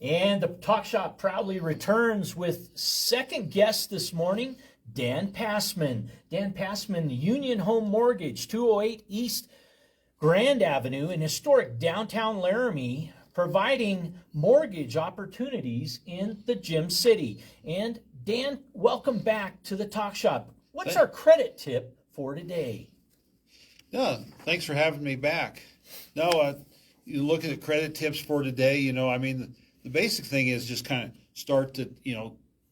And the Talk Shop proudly returns with second guest this morning, Dan Pasman. Dan Pasman, UNIONHOME Mortgage, 208 East Grand Avenue in historic downtown Laramie, providing mortgage opportunities in the Gem City. And Dan, welcome back to the Talk Shop. What's our credit tip for today? Yeah, thanks for having me back. No, you look at the credit tips for today. The basic thing is just kind of start to,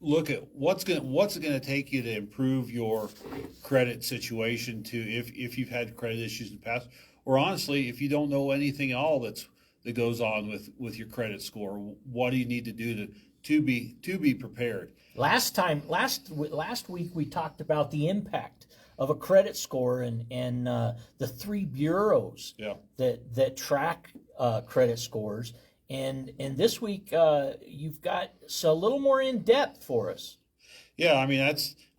look at what's it going to take you to improve your credit situation to if you've had credit issues in the past, or honestly, if you don't know anything at all that goes on with your credit score, what do you need to do to be prepared? Last week we talked about the impact of a credit score and the three bureaus that track credit scores. And this week you've got a little more in depth for us. Yeah,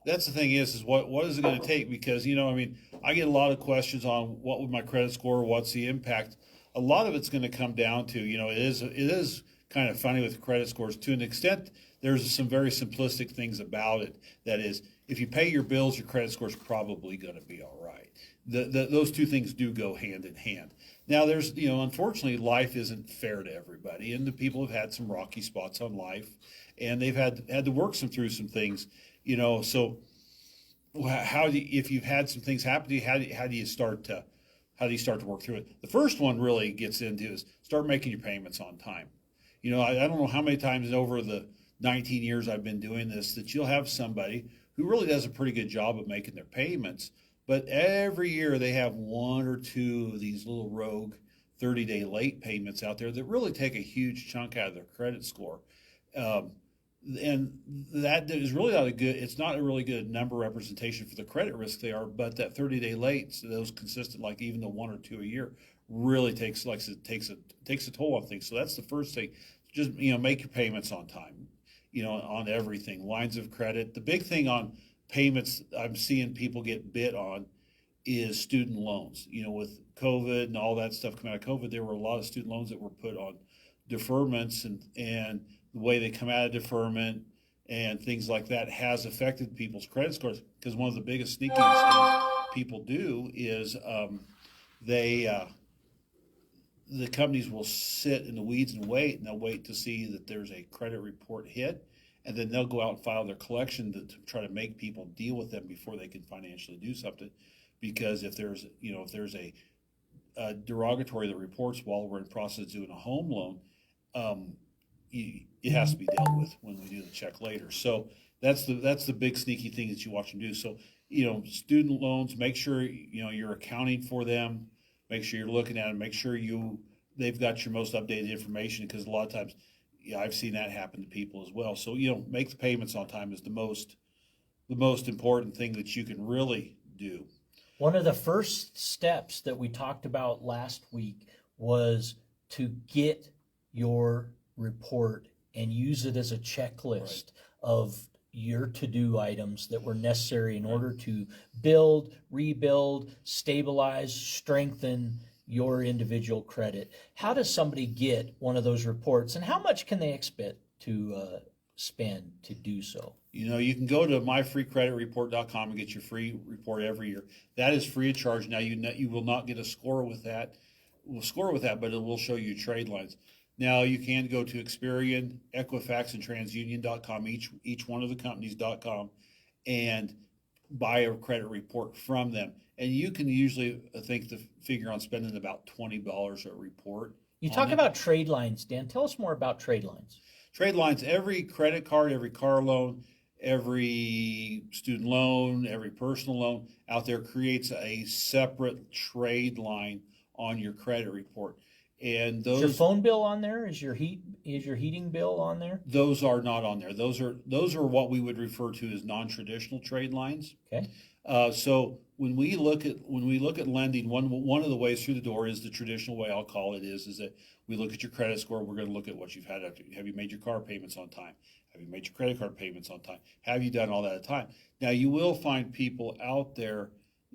that's the thing is what is it going to take? Because I get a lot of questions on what would my credit score, what's the impact. A lot of it's going to come down to it is kind of funny with credit scores to an extent. There's some very simplistic things about it. That is, if you pay your bills, your credit score is probably going to be all right. Those two things do go hand in hand. Now, there's, unfortunately, life isn't fair to everybody, and the people have had some rocky spots on life, and they've had to work through some things, So, if you've had some things happen to you, how do you start to work through it? The first one really gets into is start making your payments on time. I don't know how many times over the 19 years I've been doing this that you'll have somebody who really does a pretty good job of making their payments, but every year they have one or two of these little rogue 30-day late payments out there that really take a huge chunk out of their credit score. And that is really it's not a really good number representation for the credit risk they are, but that 30-day late, so those consistent, like even the one or two a year, really takes a toll on things. So that's the first thing. Just, make your payments on time, on everything. Lines of credit. The big thing on payments I'm seeing people get bit on is student loans. With COVID and all that stuff coming out of COVID, there were a lot of student loans that were put on deferments, and the way they come out of deferment and things like that has affected people's credit scores, because one of the biggest sneaky things people do is the companies will sit in the weeds and they'll wait to see that there's a credit report hit, and then they'll go out and file their collection to try to make people deal with them before they can financially do something. Because if there's a derogatory that reports while we're in process of doing a home loan, it has to be dealt with when we do the check later. So that's the big sneaky thing that you watch them do. So student loans, make sure you're accounting for them, make sure you're looking at them, make sure they've got your most updated information, because a lot of times I've seen that happen to people as well. So make the payments on time is the most important thing that you can really do. One of the first steps that we talked about last week was to get your report and use it as a checklist of your to-do items that were necessary in order to build, rebuild, stabilize, strengthen your individual credit. How does somebody get one of those reports, and how much can they expect to spend to do so? You can go to myfreecreditreport.com and get your free report every year. That is free of charge. Now you will not get a score with that. But it will show you trade lines. Now you can go to Experian, Equifax, and TransUnion.com, each one of the companies.com, and buy a credit report from them. And you can usually, I think, the figure on spending about $20 a report. You talk about trade lines, Dan. Tell us more about trade lines. Trade lines, every credit card, every car loan, every student loan, every personal loan out there creates a separate trade line on your credit report. And those, is your phone bill on there? Is your heating bill on there? Those are not on there. Those are what we would refer to as non-traditional trade lines. Okay. So when we look at lending, one of the ways through the door is the traditional way, I'll call it, is that we look at your credit score. We're going to look at what you've had after. Have you made your car payments on time? Have you made your credit card payments on time? Have you done all that at time? Now, you will find people out there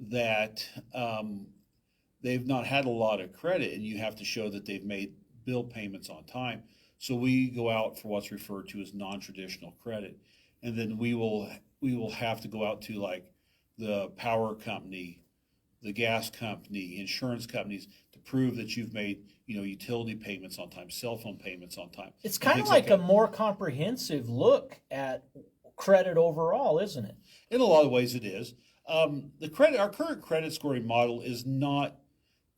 that they've not had a lot of credit, and you have to show that they've made bill payments on time. So we go out for what's referred to as non-traditional credit, and then we will have to go out to like the power company, the gas company, insurance companies to prove that you've made, utility payments on time, cell phone payments on time. It's and kind of things like a that. more comprehensive look at credit overall, isn't it? In a lot of ways, it is. Our current credit scoring model is not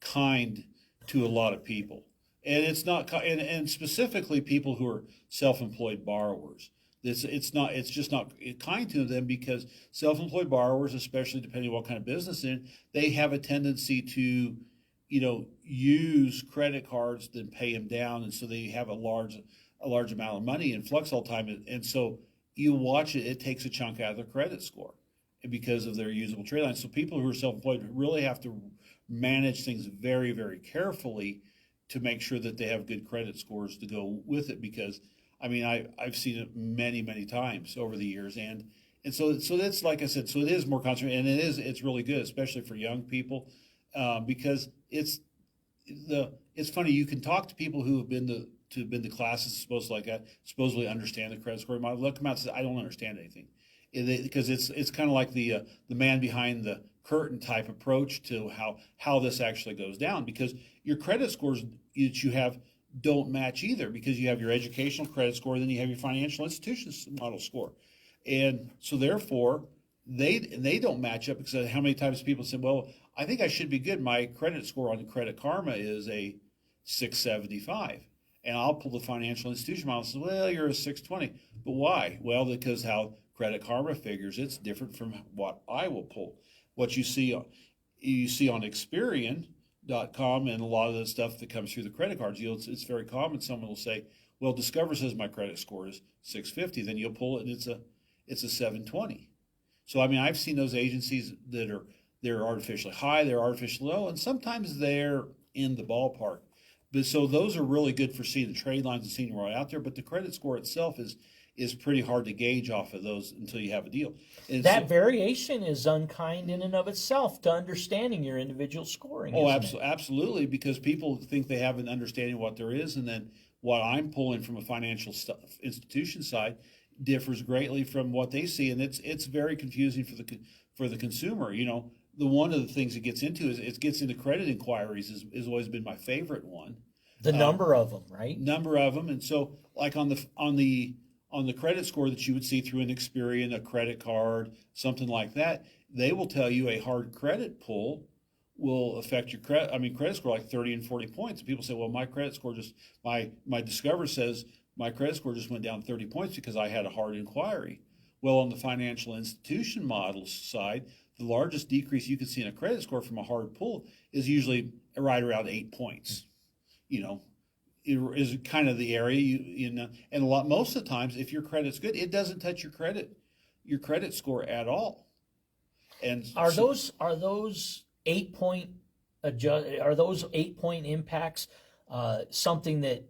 kind to a lot of people, and it's not, and specifically people who are self-employed borrowers. It's just not kind to them because self-employed borrowers, especially depending on what kind of business they're in, they have a tendency to, use credit cards then pay them down, and so they have a large amount of money in flux all the time, and so you watch it, it takes a chunk out of their credit score because of their usable trade lines. So people who are self-employed really have to manage things very, very carefully to make sure that they have good credit scores to go with it. Because, I mean, I've seen it many, many times over the years, and so that's, like I said, so it is more concentrated, and it's really good, especially for young people, because it's funny. You can talk to people who have been to classes supposedly understand the credit scoring model. They'll come out and say, I don't understand anything, because it's kind of like the man behind the curtain type approach to how this actually goes down, because your credit scores that you have don't match either, because you have your educational credit score, then you have your financial institutions model score, and so therefore they don't match up, because how many times people say, well, I think I should be good. My credit score on Credit Karma is a 675. And I'll pull the financial institution model and say, well, you're a 620. But why? Well, because how Credit Karma figures, it's different from what I will pull. What you see on Experian.com and a lot of the stuff that comes through the credit cards, it's very common. Someone will say, well, Discover says my credit score is 650. Then you'll pull it and it's a 720. So, I mean, I've seen those agencies that they're artificially high, they're artificially low, and sometimes they're in the ballpark. But so those are really good for seeing the trade lines and seeing what's out there. But the credit score itself is pretty hard to gauge off of those until you have a deal. And that variation is unkind in and of itself to understanding your individual scoring. Oh, absolutely, because people think they have an understanding of what there is, and then what I'm pulling from a financial institution side differs greatly from what they see, and it's very confusing for the consumer. The one of the things it gets into is it gets into credit inquiries is always been my favorite one. The number of them, right? Number of them, and so like on the credit score that you would see through an Experian, a credit card, something like that, they will tell you a hard credit pull will affect your credit score like 30 and 40 points. And people say, well, my credit score my Discover says my credit score just went down 30 points because I had a hard inquiry. Well, on the financial institution model side, the largest decrease you can see in a credit score from a hard pull is usually right around 8 points. It is kind of the area and most of the times, if your credit's good, it doesn't touch your credit score at all. And are those 8 point impacts something that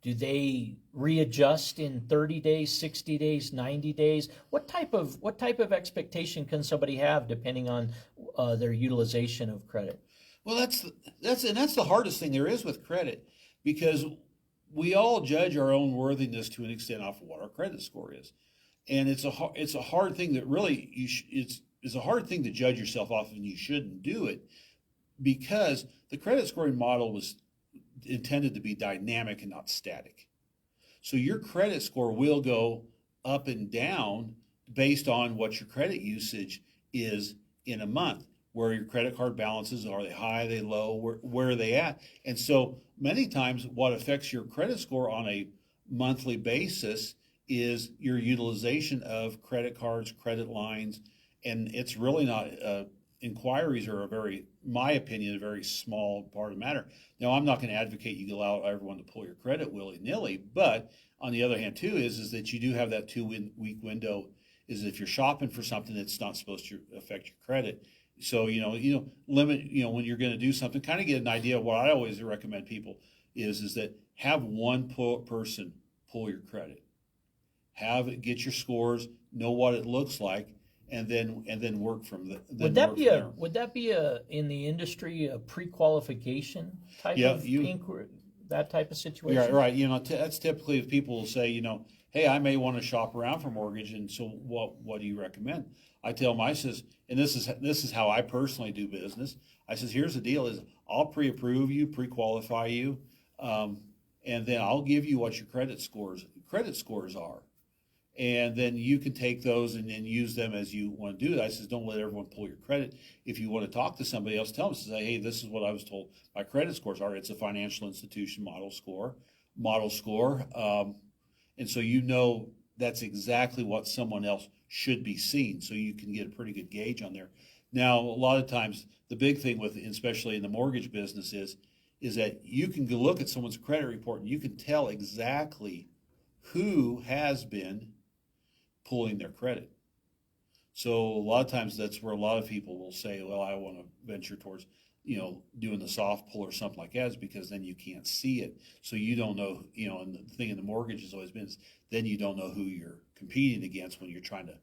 do they readjust in 30 days, 60 days, 90 days? What type of expectation can somebody have depending on their utilization of credit? Well, that's the hardest thing there is with credit, because we all judge our own worthiness to an extent off of what our credit score is, and it's a hard thing that really it's a hard thing to judge yourself off of, and you shouldn't do it, because the credit scoring model was intended to be dynamic and not static. So your credit score will go up and down based on what your credit usage is in a month, where your credit card balances are. They high, they low, where are they at? And so many times what affects your credit score on a monthly basis is your utilization of credit cards, credit lines, and it's really not inquiries are my opinion, a very small part of the matter. Now, I'm not going to advocate you allow everyone to pull your credit willy-nilly, but on the other hand, too, is that you do have that 2-week window. Is if you're shopping for something that's not supposed to affect your credit. So limit when you're going to do something. Kind of get an idea of what I always recommend people is that have one person pull your credit, get your scores, know what it looks like, and then work from the. Would that be in the industry a pre-qualification type of inquiry? that type of situation? Yeah, right. You know, that's typically if people will say, you know, hey, I may want to shop around for mortgage, and so what do you recommend? I tell them, I says, and this is how I personally do business. I says, here's the deal: is I'll pre-approve you, pre-qualify you, and then I'll give you what your credit scores are, and then you can take those and then use them as you want to do it. I says, don't let everyone pull your credit. If you want to talk to somebody else, tell them, say, hey, this is what I was told my credit scores are. It's a financial institution model score. And so you know that's exactly what someone else should be seeing, so you can get a pretty good gauge on there. Now, a lot of times, the big thing with, especially in the mortgage business, is that you can go look at someone's credit report and you can tell exactly who has been pulling their credit. So a lot of times that's where a lot of people will say, well, I want to venture towards, you know, doing the soft pull or something like that, is because then you can't see it. So you don't know, you know, and the thing in the mortgage has always been is then you don't know who you're competing against when you're trying to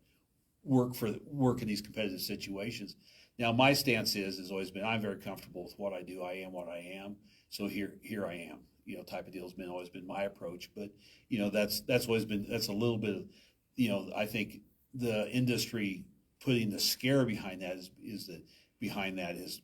work in these competitive situations. Now my stance has always been, I'm very comfortable with what I do. I am what I am. So here I am, you know, type of deal has always been my approach. But, you know, that's always been, that's a little bit of, you know, I think the industry putting the scare behind that is that behind that is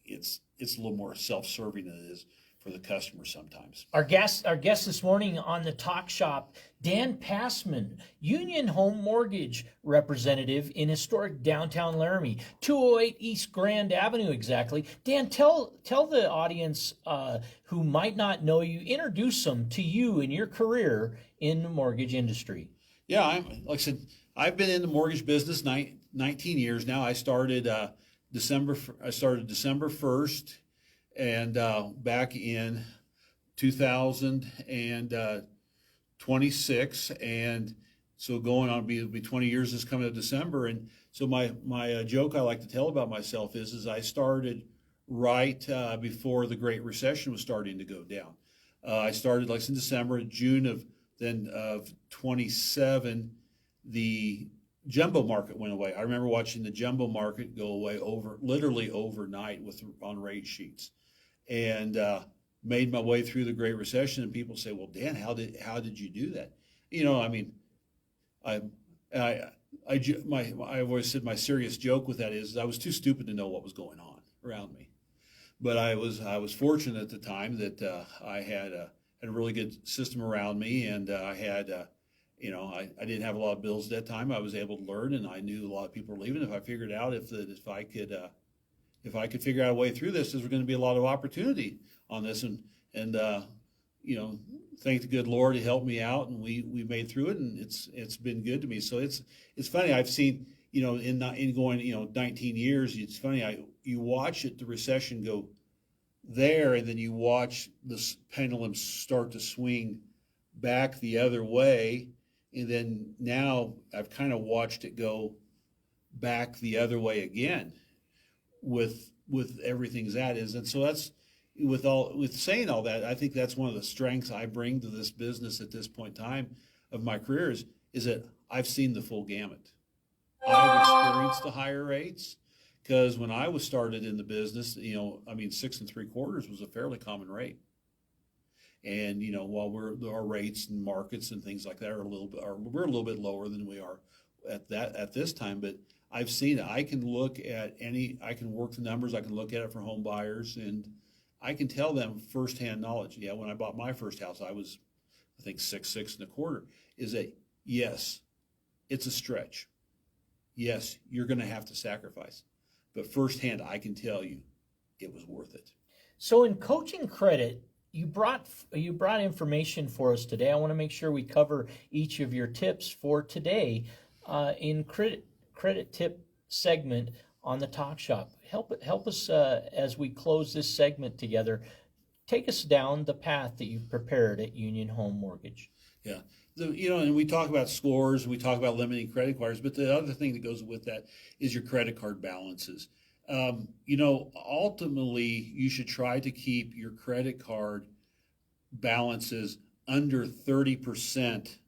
it's a little more self-serving than it is for the customer sometimes. Our guest this morning on the Talk Shop, Dan Pasman, UNIONHOME mortgage representative in historic downtown Laramie, 208 East Grand Avenue exactly. Dan, tell the audience who might not know you, introduce them to you and your career in the mortgage industry. Yeah, like I said, I've been in the mortgage business 19 years now. I started December 1st, and back in 2026, and so going on it'll be 20 years this coming up December. And so my joke I like to tell about myself is I started right before the Great Recession was starting to go down. I started like in December, June of 27, the jumbo market went away. I remember watching the jumbo market go away literally overnight on rate sheets, and made my way through the Great Recession. And people say, "Well, Dan, how did you do that?" You know, I mean, I always said my serious joke with that is I was too stupid to know what was going on around me, but I was fortunate at the time that I had a really good system around me, and I had. You know, I didn't have a lot of bills at that time. I was able to learn, and I knew a lot of people were leaving. If I figured out if I could figure out a way through this, there's going to be a lot of opportunity on this, and you know, thank the good Lord, He helped me out, and we made through it, and it's been good to me. So it's funny. I've seen, you know, in going, you know, 19 years. It's funny. You watch the recession go there, and then you watch the pendulum start to swing back the other way. And then now I've kind of watched it go back the other way again with everything's that is. And so that's with saying all that, I think that's one of the strengths I bring to this business at this point in time of my career is that I've seen the full gamut. I've experienced the higher rates because when I was started in the business, you know, I mean, 6 3/4 was a fairly common rate. And you know, while our rates and markets and things like that we're a little bit lower than we are at this time. But I've seen it. I can work the numbers. I can look at it for home buyers, and I can tell them firsthand knowledge. Yeah, when I bought my first house, I was, I think 6 1/4. Is that yes, it's a stretch. Yes, you're going to have to sacrifice, but firsthand, I can tell you, it was worth it. So in coaching credit, you brought information for us today. I want to make sure we cover each of your tips for today in credit tip segment on the Talk Shop. Help us as we close this segment together. Take us down the path that you've prepared at UNIONHOME Mortgage. Yeah. You know, and we talk about scores, and we talk about limiting credit cards, but the other thing that goes with that is your credit card balances. You know, ultimately, you should try to keep your credit card balances under 30%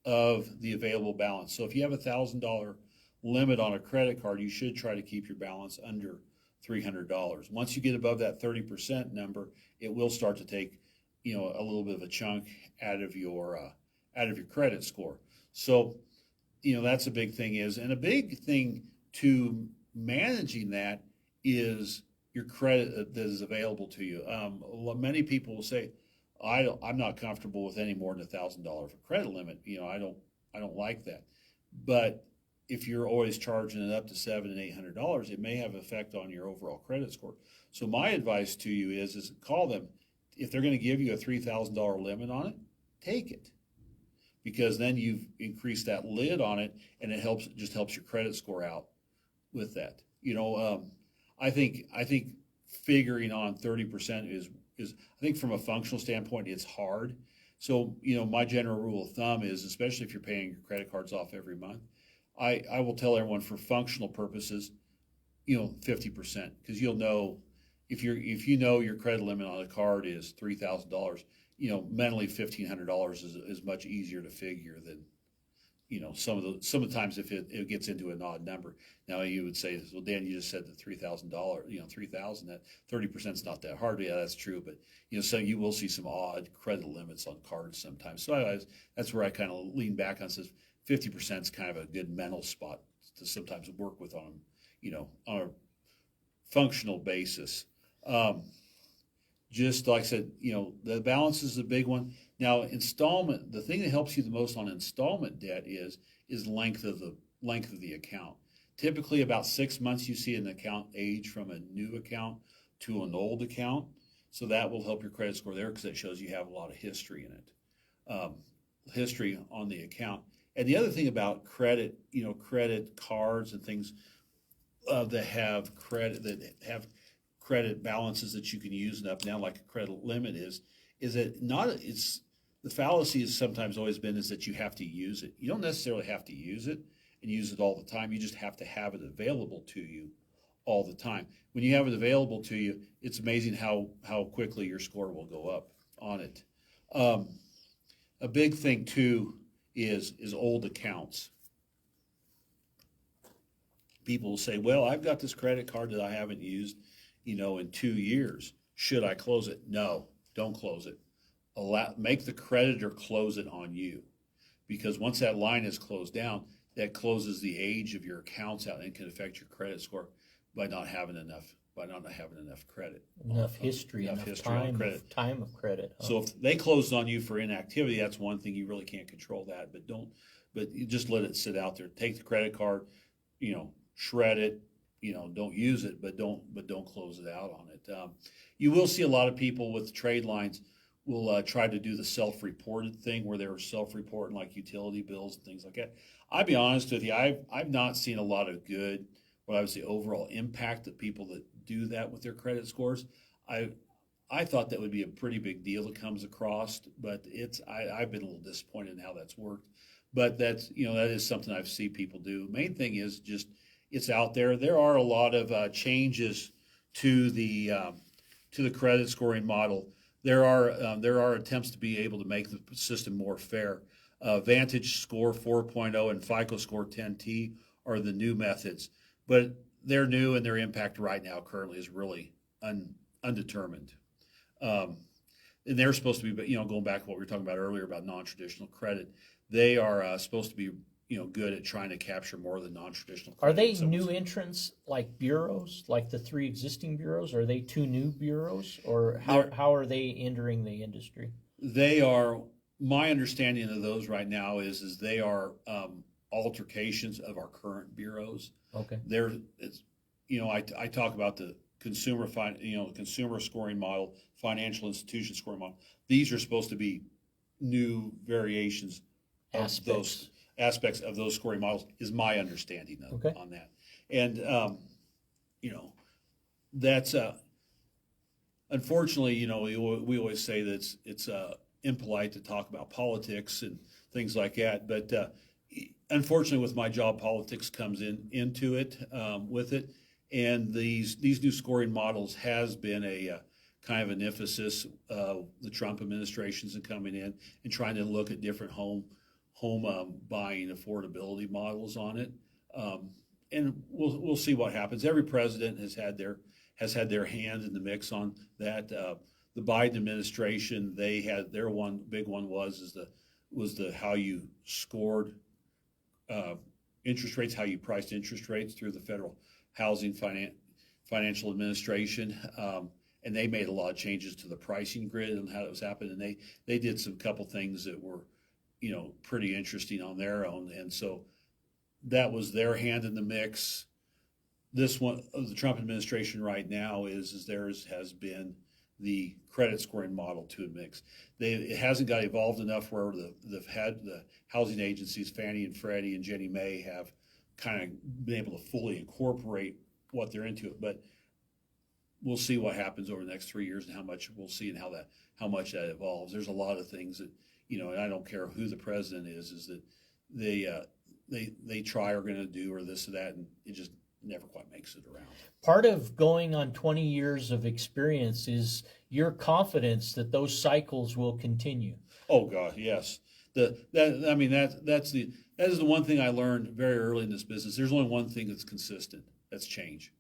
of the available balance. So if you have a $1,000 limit on a credit card, you should try to keep your balance under $300. Once you get above that 30% number, it will start to take, a little bit of a chunk out of your credit score. So, that's a big thing and a big thing to managing that is your credit that is available to you. Many people will say, I'm not comfortable with any more than $1,000 of credit limit. I don't like that. But if you're always charging it up to $700 and $800, it may have an effect on your overall credit score. So my advice to you is call them. If they're going to give you a $3,000 limit on it, take it, because then you've increased that lid on it, and it just helps your credit score out with that. I think figuring on 30% is I think from a functional standpoint it's hard. So my general rule of thumb is, especially if you're paying your credit cards off every month, I will tell everyone for functional purposes, 50%, because you'll know if you know your credit limit on a card is $3,000, mentally $1,500 is much easier to figure than some of the times if it gets into an odd number. Now you would say, well, Dan, you just said that $3,000, 3,000, that 30% is not that hard. Yeah, that's true, but so you will see some odd credit limits on cards sometimes. So that's where I kind of lean back on, says 50% is kind of a good mental spot to sometimes work with on a functional basis. Just like I said, the balance is a big one. Now, installment, the thing that helps you the most on installment debt is length of the account. Typically, about 6 months you see an account age from a new account to an old account. So that will help your credit score there, because it shows you have a lot of history in it, history on the account. And the other thing about credit, credit cards and things that have credit balances that you can use and up and down, like a credit limit is that it's the fallacy has sometimes always been is that you have to use it. You don't necessarily have to use it and use it all the time. You just have to have it available to you all the time. When you have it available to you, it's amazing how quickly your score will go up on it. A big thing too is old accounts. People will say, well, I've got this credit card that I haven't used, in 2 years. Should I close it? No, don't close it. Make the creditor close it on you, because once that line is closed down, that closes the age of your accounts out and can affect your credit score by not having enough credit, enough history, enough time, credit. Time of credit. Huh? So if they close on you for inactivity, that's one thing. You really can't control that, but you just let it sit out there. Take the credit card, shred it, don't use it, but don't close it out on it. You will see a lot of people with trade lines will try to do the self-reported thing where they're self-reporting like utility bills and things like that. I'll be honest with you, I've not seen a lot of good, what I would say, overall impact of people that do that with their credit scores. I thought that would be a pretty big deal that comes across, but I've been a little disappointed in how that's worked. But that's that is something I've seen people do. Main thing is just it's out there. There are a lot of changes to the credit scoring model. There are attempts to be able to make the system more fair. Vantage Score 4.0 and FICO Score 10T are the new methods, but they're new and their impact right now currently is really undetermined. And they're supposed to be, going back to what we were talking about earlier about non-traditional credit, they are supposed to be, good at trying to capture more of the non-traditional credit. Are they new entrants like bureaus, like the 3 existing bureaus? Are they 2 new bureaus, or how are they entering the industry? They are. My understanding of those right now is they are altercations of our current bureaus. Okay. I talk about the consumer scoring model, financial institution scoring model. These are supposed to be new variations of those aspects of those scoring models, is my understanding on that. And that's unfortunately, we always say that it's impolite to talk about politics and things like that, but unfortunately with my job, politics comes into it with it. And these new scoring models has been a kind of an emphasis of the Trump administration's coming in and trying to look at different home buying affordability models on it. And we'll see what happens. Every president has had their hand in the mix on that. the Biden administration, they had their one big one was the how you scored interest rates, how you priced interest rates through the Federal Housing Financial Administration. And they made a lot of changes to the pricing grid and how it was happening. And they did some couple things that were, pretty interesting on their own. And so that was their hand in the mix. This one, the Trump administration right now is theirs has been the credit scoring model to a mix. It hasn't got evolved enough where they've had the housing agencies, Fannie and Freddie and Ginnie Mae, have kind of been able to fully incorporate what they're into it. But we'll see what happens over the next 3 years and how much we'll see and how much that evolves. There's a lot of things that, and I don't care who the president is that they try are going to do or this or that, and it just never quite makes it around. Part of going on 20 years of experience is your confidence that those cycles will continue. Oh God, yes. That is the one thing I learned very early in this business. There's only one thing that's consistent. That's change.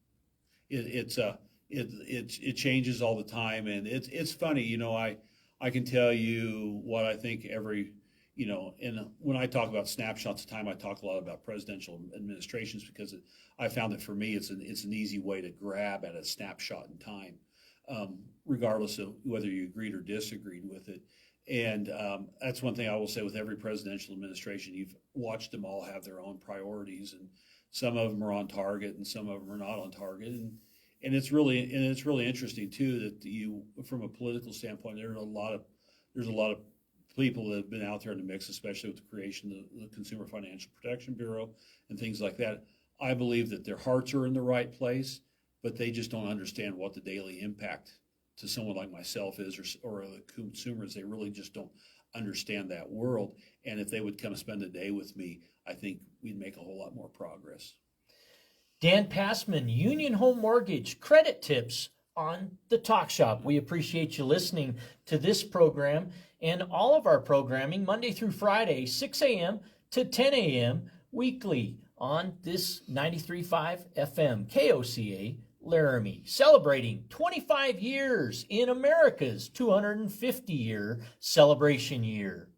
It changes all the time, and it's funny. I can tell you what I think every. And when I talk about snapshots of time, I talk a lot about presidential administrations because I found that for me, it's an easy way to grab at a snapshot in time, regardless of whether you agreed or disagreed with it. And that's one thing I will say with every presidential administration. You've watched them all have their own priorities, and some of them are on target, and some of them are not on target. And it's really interesting too that from a political standpoint, there's a lot of people that have been out there in the mix, especially with the creation of the Consumer Financial Protection Bureau and things like that. I believe that their hearts are in the right place, but they just don't understand what the daily impact to someone like myself is, or the consumers. They really just don't understand that world. And if they would come spend a day with me, I think we'd make a whole lot more progress. Dan Pasman, UNIONHOME Mortgage Credit Tips on the Talk Shop. We appreciate you listening to this program and all of our programming Monday through Friday, 6 a.m. to 10 a.m. weekly on this 93.5 FM KOCA Laramie, celebrating 25 years in America's 250-year celebration year.